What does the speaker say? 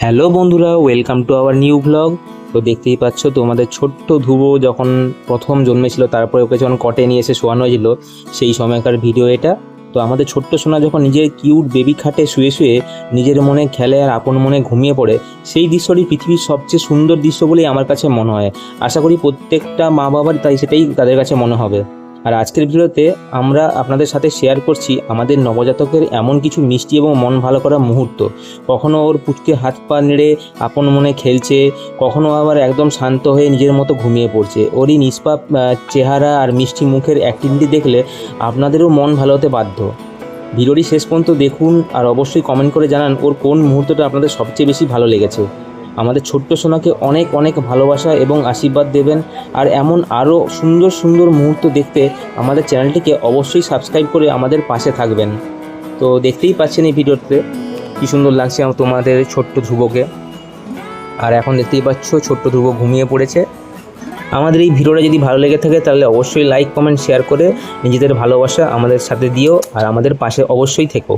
Hello বন্ধুরা, welcome to our new blog. তো দেখতেই পাচ্ছ তোমাদের ছোট্ট ধ্রুব যখন প্রথম জন্মেছিল, তারপরে ওকে যখন কটে নিয়ে এসে শোয়ানো হয়েছিল, সেই সময়কার ভিডিও এটা। তো আমাদের ছোট্ট সোনা যখন নিজের কিউট বেবি খাটে শুয়ে শুয়ে নিজের মনে খেলে আর আপন মনে ঘুমিয়ে পড়ে, সেই দৃশ্যটি পৃথিবীর সবচেয়ে সুন্দর দৃশ্য বলেই আমার কাছে মনে হয়। আশা করি প্রত্যেকটা মা বাবার তাই সেটাই তাদের কাছে মনে হবে। আর আজকের ভিডিওতে আমরা আপনাদের সাথে শেয়ার করছি আমাদের নবজাতকের এমন কিছু মিষ্টি এবং মন ভালো করা মুহূর্ত। কখনো ওর পুচকে হাত পা নেড়ে আপন মনে খেলছে, কখনো আবার একদম শান্ত হয়ে নিজের মতো ঘুমিয়ে পড়ছে। ওরই নিষ্পাপ চেহারা আর মিষ্টি মুখের অ্যাক্টিভিটি দেখলে আপনাদেরও মন ভালো হতে বাধ্য। ভিডিওটি শেষ পর্যন্ত দেখুন আর অবশ্যই কমেন্ট করে জানান ওর কোন মুহূর্তটা আপনাদের সবচেয়ে বেশি ভালো লেগেছে। আমাদের ছোট্ট সোনাকে অনেক অনেক ভালোবাসা এবং আশীর্বাদ দেবেন। আর এমন আরও সুন্দর সুন্দর মুহূর্ত দেখতে আমাদের চ্যানেলটিকে অবশ্যই সাবস্ক্রাইব করে আমাদের পাশে থাকবেন। তো দেখতেই পাচ্ছেন এই ভিডিওতে কী সুন্দর লাগছে তোমাদের ছোট্ট ধ্রুবকে। আর এখন দেখতেই পাচ্ছ ছোট্ট ধ্রুব ঘুমিয়ে পড়েছে। আমাদের এই ভিডিওটা যদি ভালো লেগে থাকে তাহলে অবশ্যই লাইক কমেন্ট শেয়ার করে নিজেদের ভালোবাসা আমাদের সাথে দিও আর আমাদের পাশে অবশ্যই থেকো।